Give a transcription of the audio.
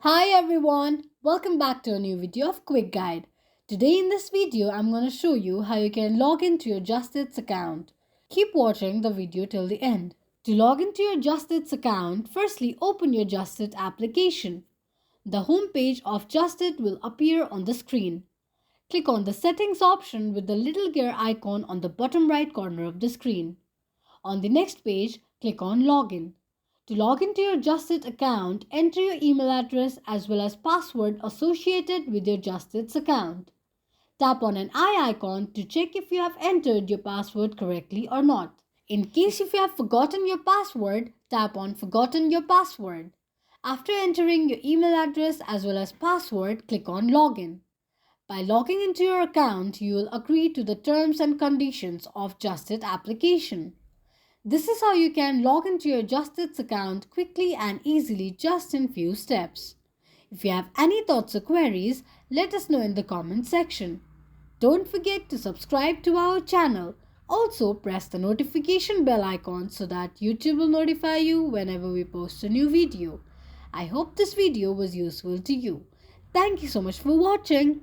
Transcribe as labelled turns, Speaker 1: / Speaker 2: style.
Speaker 1: Hi everyone, welcome back to a new video of Quick Guide. Today in this video, I'm going to show you how you can log into your Justits account. Keep watching the video till the end. To log into your Justits account, firstly open your Justit application. The home page of Justit will appear on the screen. Click on the settings option with the little gear icon on the bottom right corner of the screen. On the next page, click on Login. To log into your Justits account, enter your email address as well as password associated with your Justits account. Tap on an eye icon to check if you have entered your password correctly or not. In case if you have forgotten your password, tap on Forgotten your password. After entering your email address as well as password, click on Login. By logging into your account, you will agree to the terms and conditions of Justit application. This is how you can log into your Justits account quickly and easily just in few steps. If you have any thoughts or queries, let us know in the comment section. Don't forget to subscribe to our channel. Also press the notification bell icon so that YouTube will notify you whenever we post a new video. I hope this video was useful to you. Thank you so much for watching.